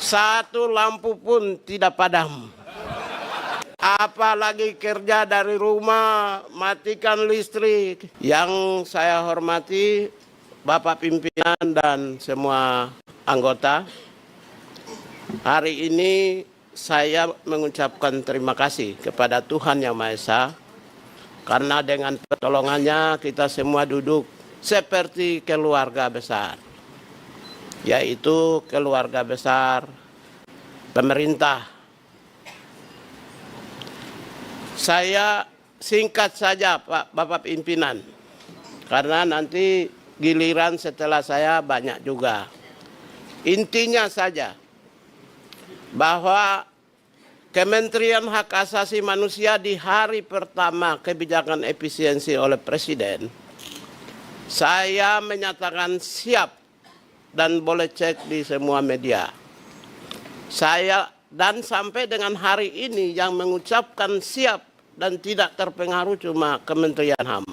Satu lampu pun tidak padam. Apalagi kerja dari rumah, matikan listrik. Yang saya hormati Bapak pimpinan dan semua anggota, hari ini saya mengucapkan terima kasih kepada Tuhan Yang Maha Esa, karena dengan pertolongannya kita semua duduk seperti keluarga besar, yaitu keluarga besar pemerintah. Saya singkat saja Pak Bapak pimpinan, karena nanti giliran setelah saya banyak juga. Intinya saja bahwa Kementerian Hak Asasi Manusia di hari pertama kebijakan efisiensi oleh Presiden, saya menyatakan siap dan boleh cek di semua media. Saya dan sampai dengan hari ini yang mengucapkan siap dan tidak terpengaruh cuma Kementerian HAM.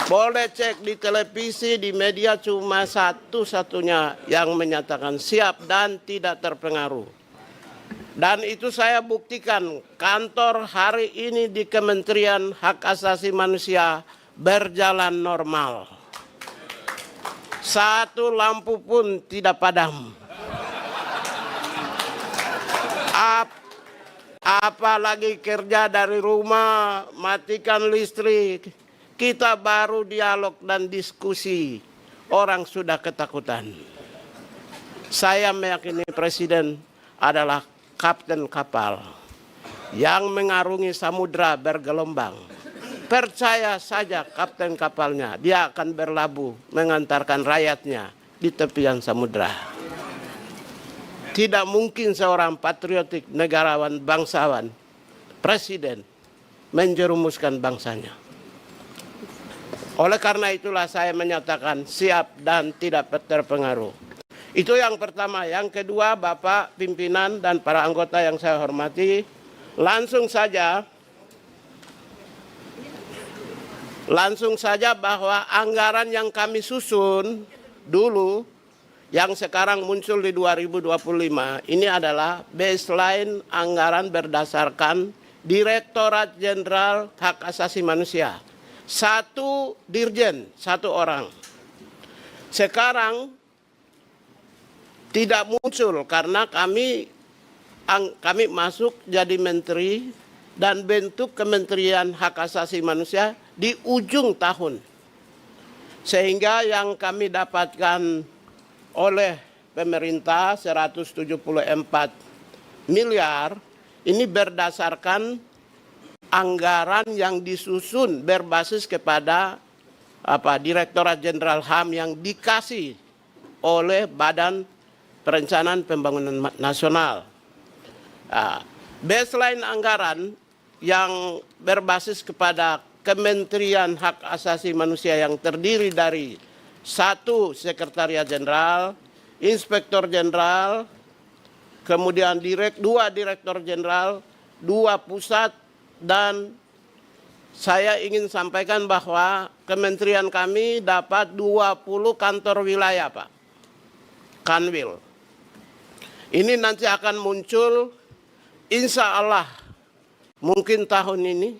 Boleh cek di televisi, di media, cuma satu-satunya yang menyatakan siap dan tidak terpengaruh. Dan itu saya buktikan, kantor hari ini di Kementerian Hak Asasi Manusia berjalan normal. Satu lampu pun tidak padam. Apalagi kerja dari rumah, matikan listrik. Kita baru dialog dan diskusi, orang sudah ketakutan. Saya meyakini Presiden adalah kapten kapal yang mengarungi samudra bergelombang. Percaya saja kapten kapalnya, dia akan berlabuh mengantarkan rakyatnya di tepian samudra. Tidak mungkin seorang patriotik, negarawan, bangsawan, presiden menjerumuskan bangsanya. Oleh karena itulah saya menyatakan siap dan tidak terpengaruh. Itu yang pertama. Yang kedua, Bapak pimpinan dan para anggota yang saya hormati, langsung saja bahwa anggaran yang kami susun dulu, yang sekarang muncul di 2025, ini adalah baseline anggaran berdasarkan Direktorat Jenderal Hak Asasi Manusia. Satu dirjen, satu orang. Sekarang tidak muncul karena kami masuk jadi menteri dan bentuk Kementerian Hak Asasi Manusia di ujung tahun. Sehingga yang kami dapatkan oleh pemerintah 174 miliar ini berdasarkan anggaran yang disusun berbasis kepada Direktorat Jenderal HAM yang dikasih oleh Badan Perencanaan Pembangunan Nasional. Baseline anggaran yang berbasis kepada Kementerian Hak Asasi Manusia yang terdiri dari 1 Sekretariat Jenderal, Inspektor Jenderal, kemudian 2 Direktur Jenderal, 2 pusat, dan saya ingin sampaikan bahwa kementerian kami dapat 20 kantor wilayah, Pak. Kanwil. Ini nanti akan muncul insya Allah mungkin tahun ini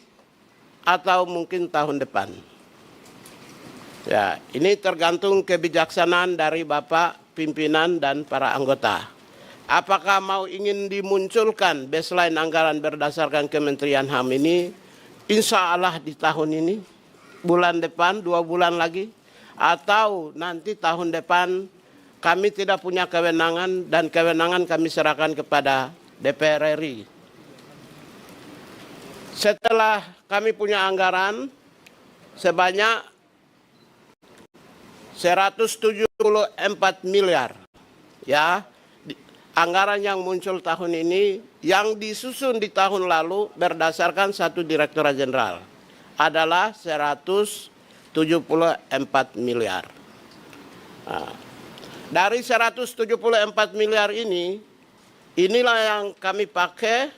atau mungkin tahun depan. Ya, ini tergantung kebijaksanaan dari Bapak pimpinan dan para anggota. Apakah mau ingin dimunculkan baseline anggaran berdasarkan Kementerian HAM ini, insya Allah di tahun ini, bulan depan, 2 bulan lagi, atau nanti tahun depan kami tidak punya kewenangan dan kewenangan kami serahkan kepada DPR RI. Setelah kami punya anggaran sebanyak 174 miliar, ya. Anggaran yang muncul tahun ini, yang disusun di tahun lalu berdasarkan 1 Direktorat Jenderal adalah 174 miliar. Nah, dari 174 miliar ini, inilah yang kami pakai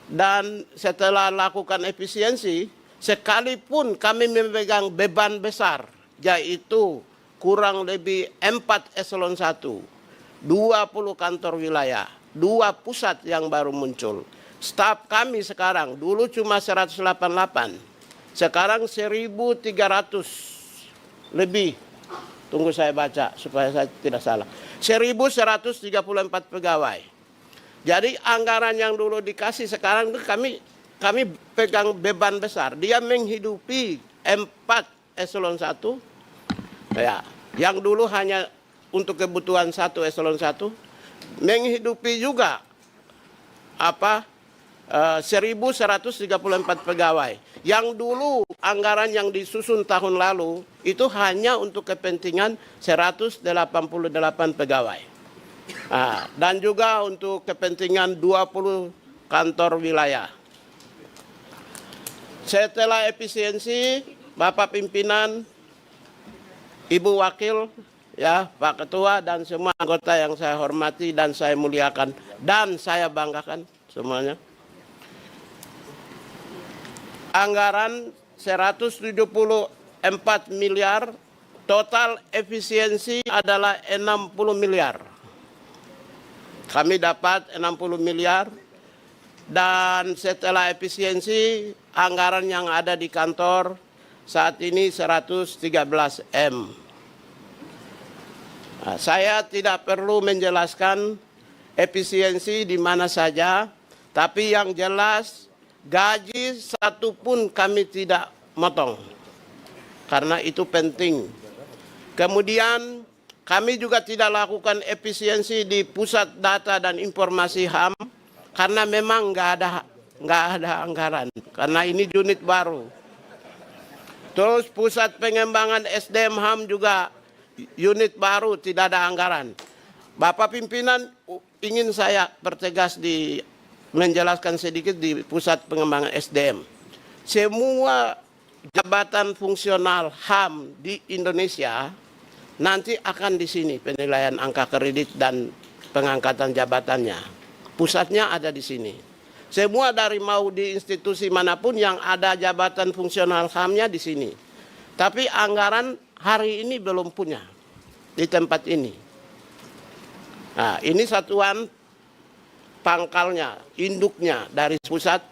dan setelah lakukan efisiensi, sekalipun kami memegang beban besar, yaitu kurang lebih 4 eselon 1, 20 kantor wilayah, 2 pusat yang baru muncul. Staf kami sekarang, dulu cuma 188, sekarang 1.300 lebih. Tunggu saya baca supaya saya tidak salah. 1.134 pegawai. Jadi anggaran yang dulu dikasih sekarang itu kami pegang beban besar. Dia menghidupi 4 eselon 1. Ya, yang dulu hanya untuk kebutuhan 1 eselon 1. Menghidupi juga 1.134 pegawai. Yang dulu anggaran yang disusun tahun lalu itu hanya untuk kepentingan 188 pegawai. Dan juga untuk kepentingan 20 kantor wilayah. Setelah efisiensi, Bapak Pimpinan, Ibu Wakil, ya, Pak Ketua dan semua anggota yang saya hormati dan saya muliakan dan saya banggakan semuanya. Anggaran 174 miliar, total efisiensi adalah 60 miliar. Kami dapat 60 miliar dan setelah efisiensi anggaran yang ada di kantor saat ini 113 M. Nah, saya tidak perlu menjelaskan efisiensi di mana saja, tapi yang jelas gaji satu pun kami tidak motong, karena itu penting. Kemudian kami juga tidak lakukan efisiensi di pusat data dan informasi HAM, karena memang nggak ada anggaran, karena ini unit baru. Terus pusat pengembangan SDM HAM juga unit baru, tidak ada anggaran. Bapak Pimpinan, ingin saya pertegas menjelaskan sedikit di pusat pengembangan SDM. Semua jabatan fungsional HAM di Indonesia nanti akan di sini penilaian angka kredit dan pengangkatan jabatannya. Pusatnya ada di sini. Semua dari mau di institusi manapun yang ada jabatan fungsional HAM-nya di sini. Tapi anggaran hari ini belum punya di tempat ini. Nah, ini satuan pangkalnya, induknya dari pusat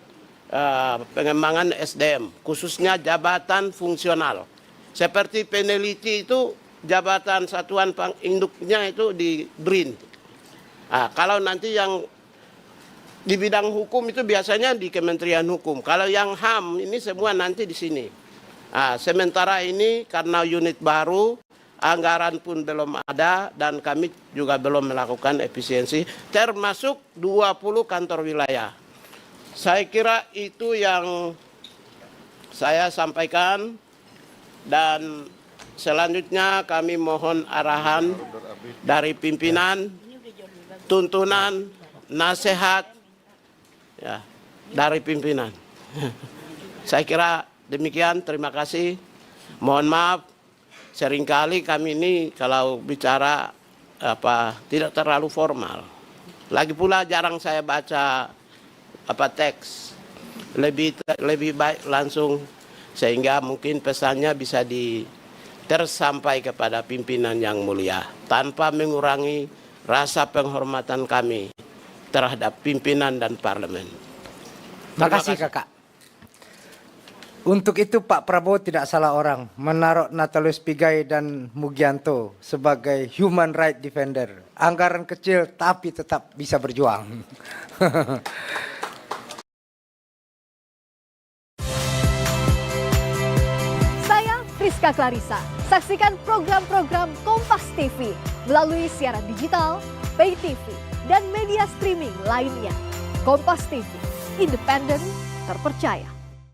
pengembangan SDM, khususnya jabatan fungsional. Seperti peneliti itu jabatan satuan induknya itu di BRIN. Kalau nanti yang di bidang hukum itu biasanya di Kementerian Hukum. Kalau yang HAM ini semua nanti di sini. Sementara ini karena unit baru, anggaran pun belum ada dan kami juga belum melakukan efisiensi, termasuk 20 kantor wilayah. Saya kira itu yang saya sampaikan dan selanjutnya kami mohon arahan dari pimpinan, tuntunan, nasihat ya, dari pimpinan. Saya kira demikian, terima kasih. Mohon maaf. Seringkali kami ini kalau bicara tidak terlalu formal. Lagi pula jarang saya baca teks. Lebih baik langsung sehingga mungkin pesannya bisa tersampai kepada pimpinan yang mulia tanpa mengurangi rasa penghormatan kami terhadap pimpinan dan parlemen. Terima kasih Kakak. Untuk itu Pak Prabowo tidak salah orang menaruh Natalius Pigai dan Mugianto sebagai human right defender. Anggaran kecil tapi tetap bisa berjuang. Saya Friska Clarissa. Saksikan program-program Kompas TV melalui siaran digital, pay TV, dan media streaming lainnya. Kompas TV, independen, terpercaya.